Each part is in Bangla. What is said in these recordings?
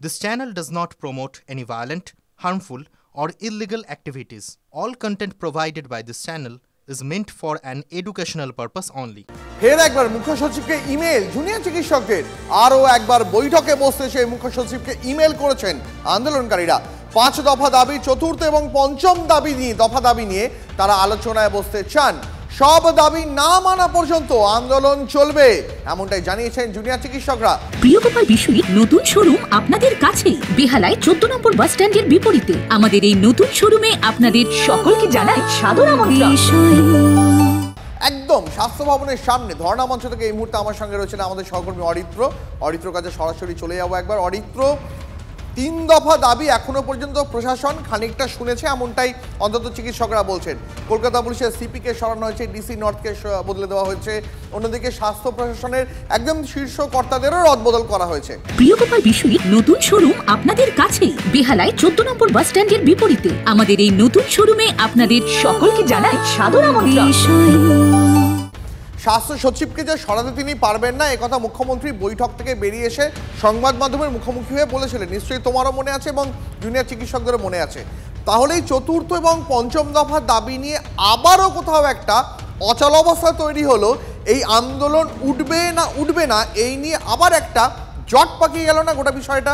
This channel does not promote any violent, harmful, or illegal activities. All content provided by this channel is meant for an educational purpose only. ফের একবার মুখ্য সচিবকে ইমেল জুনিয়র চিকিৎসকদের, আরও একবার বৈঠকে বসতে সেই মুখ্য সচিবকে ইমেল করেছেন আন্দোলনকারীরা। 5 দফা দাবি, চতুর্থ এবং পঞ্চম দফা দাবি নিয়ে তারা আলোচনায় বসতে চান। সব দাবি না মানা পর্যন্ত আন্দোলন চলবে, এমনটাই জানিয়েছেন জুনিয়র চিকিৎসকরা। প্রিয়গোপাল বিশুইর নতুন শোরুম আপনাদের কাছে বেহালায় 14 নম্বর বাস স্ট্যান্ডের বিপরীতে। আমাদের এই নতুন শোরুমে আপনাদের সকলকে জানাই সাদর আমন্ত্রণ। একদম স্বাস্থ্য ভবনের সামনে ধর্ণা মঞ্চ থেকে এই মুহূর্তে আমার সঙ্গে রয়েছেন আমাদের সহকর্মী অরিত্র কাছে সরাসরি চলে যাবো একবার। অরিত্র, 3 দফা দাবি এখনো পর্যন্ত প্রশাসন খানিকটা শুনেছে, এমনটাই অন্তত চিকিৎসকরা বলছেন। কলকাতা পুলিশের সিপিকে সরানো হয়েছে, ডিসি নর্থকে বদলে দেওয়া হয়েছে, অন্যদিকে স্বাস্থ্য প্রশাসনের একদম শীর্ষ কর্তাদেরও রদবদল করা হয়েছে। প্রিয়গোপাল বিশুইর নতুন শোরুম আপনাদের কাছে বেহালায় 14 নম্বর বাস স্ট্যান্ডের বিপরীতে। আমাদের এই নতুন শোরুমে আপনাদের সকলকে জানাই সাদর আমন্ত্রণ। স্বাস্থ্য সচিবকে যে সরাতে তিনি পারবেন না, একথা মুখ্যমন্ত্রী বৈঠক থেকে বেরিয়ে এসে সংবাদ মাধ্যমের মুখোমুখি হয়ে বলেছিলেন। নিশ্চয়ই তোমারও মনে আছে এবং জুনিয়র চিকিৎসকদেরও মনে আছে। তাহলেই চতুর্থ এবং পঞ্চম দফা দাবি নিয়ে আবারও কোথাও একটা অচল অবস্থা তৈরি হলো। এই আন্দোলন উঠবে না এই নিয়ে আবার একটা জট পাকিয়ে গেল না গোটা বিষয়টা।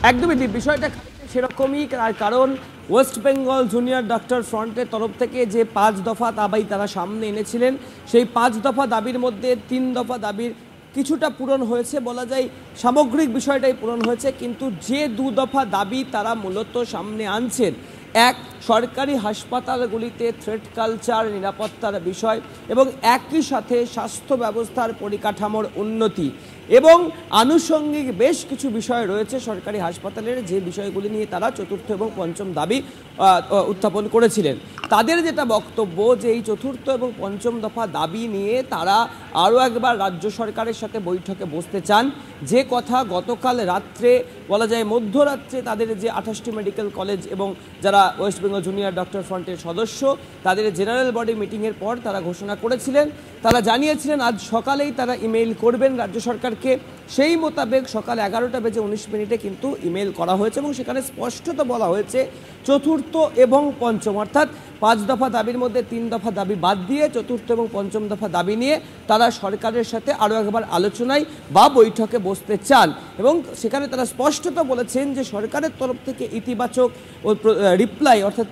একদমই বিষয়টা সেরকমই, কারণ ওয়েস্ট বেঙ্গল জুনিয়র ডক্টর ফ্রন্টের তরফ থেকে যে 5 দফা দাবি তারা সামনে এনেছিলেন, সেই 5 দফা দাবির মধ্যে 3 দফা দাবির কিছুটা পূরণ হয়েছে, বলা যায় সামগ্রিক বিষয়টাই পূরণ হয়েছে। কিন্তু যে 2 দফা দাবি তারা মূলত সামনে আনছেন, এক, সরকারি হাসপাতালগুলিতে থ্রেট কালচার, নিরাপত্তার বিষয় এবং একই সাথে স্বাস্থ্য ব্যবস্থার পরিকাঠামোর উন্নতি এবং আনুষঙ্গিক বেশ কিছু বিষয় রয়েছে সরকারি হাসপাতালের, যে বিষয়গুলি নিয়ে তারা চতুর্থ এবং পঞ্চম দাবি উত্থাপন করেছিলেন। তাদের যেটা বক্তব্য যে এই চতুর্থ এবং পঞ্চম দফা দাবি নিয়ে তারা আরও একবার রাজ্য সরকারের সাথে বৈঠকে বসতে চান। যে কথা গতকাল রাত্রে, বলা যায় মধ্যরাত্রে, তাদের যে 28টি মেডিকেল কলেজ এবং যারা ওয়েস্ট বেঙ্গল জুনিয়র ডক্টর ফ্রন্টের সদস্য তাদের জেনারেল বডি মিটিংয়ের পর তারা ঘোষণা করেছিলেন। তারা জানিয়েছিলেন আজ সকালেই তারা ইমেইল করবেন রাজ্য সরকারকে। সেই মোতাবেক সকাল 11:19 কিন্তু ইমেল করা হয়েছে এবং সেখানে স্পষ্টত বলা হয়েছে চতুর্থ এবং পঞ্চম, অর্থাৎ 5 দফা দাবির মধ্যে 3 দফা দাবি বাদ দিয়ে চতুর্থ এবং পঞ্চম দফা দাবি নিয়ে তারা সরকারের সাথে আরও একবার আলোচনায় বা বৈঠকে বসতে চান। এবং সেখানে তারা স্পষ্টত বলেছেন যে সরকারের তরফ থেকে ইতিবাচক রিপ্লাই, অর্থাৎ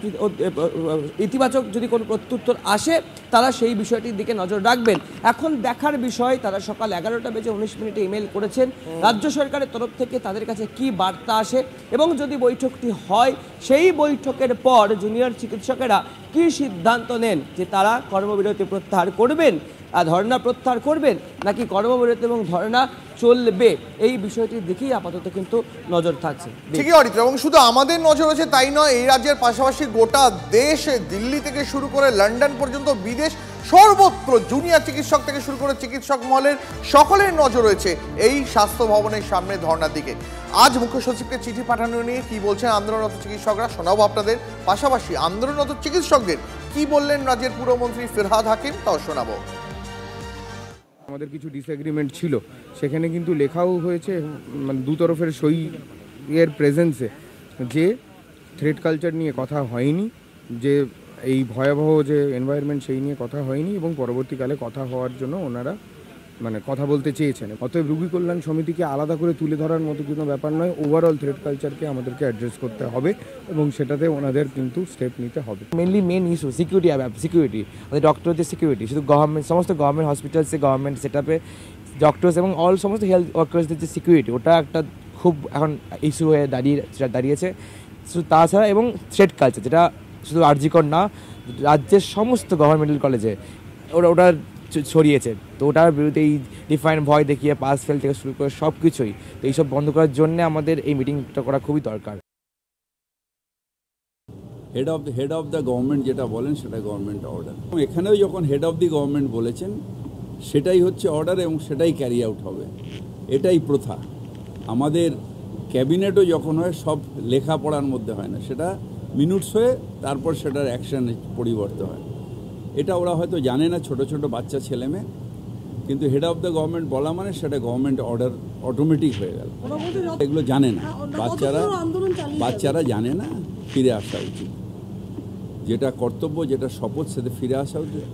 ইতিবাচক যদি কোনো প্রত্যুত্তর আসে তারা সেই বিষয়টির দিকে নজর রাখবেন। এখন দেখার বিষয়, তারা সকাল 11:19 ইমেল করেছেন, রাজ্য সরকারের তরফ থেকে তাদের কাছে কি বার্তা আসে এবং যদি বৈঠকটি হয় সেই বৈঠকের পর জুনিয়র চিকিৎসকেরা কি সিদ্ধান্ত নেন যে তারা কর্মবিরতি প্রত্যাহার করবেন, ধর্ণা প্রত্যাহার করবেন নাকি কর্মবিরতি এবং ধর্ণা চলবে, এই বিষয়টির দিকেই আপাতত কিন্তু নজর থাকছে। ঠিকই অরিত্র, এবং শুধু আমাদের নজর আছে তাই নয়, এই রাজ্যের পাশাপাশি গোটা দেশে, দিল্লি থেকে শুরু করে লন্ডন পর্যন্ত, বিদেশ সর্বত্র জুনিয়র চিকিৎসক থেকে শুরু করে চিকিৎসক মহলের সকলের নজর রয়েছে এই স্বাস্থ্য ভবনের সামনে ধর্ণার দিকে। আজ মুখ্য সচিবকে চিঠি পাঠানো নিয়ে কি বলছেন আন্দোলনরত চিকিৎসকরা শোনাবো আপনাদের। পাশাপাশি আন্দোলনরত চিকিৎসকদের কি বললেন রাজ্যের পুরমন্ত্রী ফিরহাদ হাকিম, তাও শোনাবো। আমাদের কিছু ডিসএগ্রিমেন্ট ছিল, সেখানে কিন্তু লেখাও হয়েছে, মানে দুতরফের সই এর প্রেজেন্সে, যে থ্রেট কালচার নিয়ে কথা হয়নি, যে এই ভয়াবহ যে এনভায়রনমেন্ট সেই নিয়ে কথা হয়নি এবং পরবর্তীকালে কথা হওয়ার জন্য ওনারা মানে কথা বলতে চেয়েছেন। অতএব রোগী কল্যাণ সমিতিকে আলাদা করে তুলে ধরার মতো কোনো ব্যাপার নয়, ওভারঅল থ্রেট কালচারকে আমাদেরকে অ্যাড্রেস করতে হবে এবং সেটাতে ওনাদের কিন্তু স্টেপ নিতে হবে। মেন ইস্যু সিকিউরিটি আমাদের ডক্টরদের সিকিউরিটি, শুধু গভর্নমেন্ট, সমস্ত গভর্নমেন্ট হসপিটালসে, গভর্নমেন্ট সেট আপে ডক্টরস এবং অল সমস্ত হেলথ ওয়ার্কার্সদের যে সিকিউরিটি, ওটা একটা খুব এখন ইস্যু হয়ে দাঁড়িয়েছে। শুধু তাছাড়া এবং থ্রেট কালচার, যেটা শুধু আরজিকর না, রাজ্যের সমস্ত গভর্নমেন্টাল কলেজে ওটা ছড়িয়েছে, তো ওটার বিরুদ্ধে এই ডিফাইন ভয় দেখিয়ে পাস ফেল থেকে শুরু করে সব কিছুই, তো এইসব বন্ধ করার জন্য আমাদের এই মিটিংটা করা খুবই দরকার। হেড অফ দ্য গভর্নমেন্ট যেটা বলেন সেটা গভর্নমেন্ট অর্ডার, এখানেও যখন হেড অফ দি গভর্নমেন্ট বলেছেন সেটাই হচ্ছে অর্ডার এবং সেটাই ক্যারি আউট হবে, এটাই প্রথা। আমাদের ক্যাবিনেটও যখন হয় সব লেখাপড়ার মধ্যে হয় না, সেটা মিনিটস হয়ে তারপর সেটার অ্যাকশন পরিবর্তন হয়। এটা ওরা হয়তো জানে না, ছোট ছোট বাচ্চা ছেলে মেয়ে, কিন্তু হেড অফ দ্য গভর্নমেন্ট বলা মানে সেটা গভর্নমেন্ট অর্ডার অটোমেটিক হয়ে গেল। এগুলো জানে না বাচ্চারা জানে না, ফিরে আসা উচিত, যেটা কর্তব্য, যেটা শপথ, সেটা ফিরে আসা উচিত।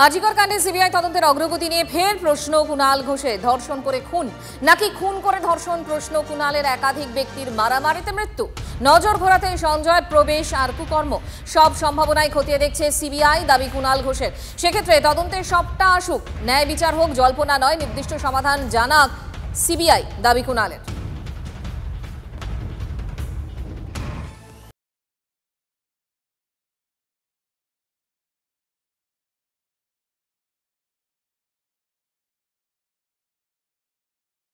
আজিকর কাণ্ডে সিবিআই তদন্তের অগ্রগতি নিয়ে ফের প্রশ্ন কুণাল ঘোষের। ধর্ষণ করে খুন নাকি খুন করে ধর্ষণ? প্রশ্ন কুণালের একাধিক ব্যক্তির মারামারিতে মৃত্যু, নজর ঘোরাতে সঞ্জয় প্রবেশ আর কুকর্ম, সব সম্ভাবনাই খতিয়ে দেখছে সিবিআই, দাবি কুণাল ঘোষের। সেক্ষেত্রে তদন্তের সবটা আসুক, ন্যায় বিচার হোক, জল্পনা নয়, নির্দিষ্ট সমাধান জানাক সিবিআই, দাবি কুণালের।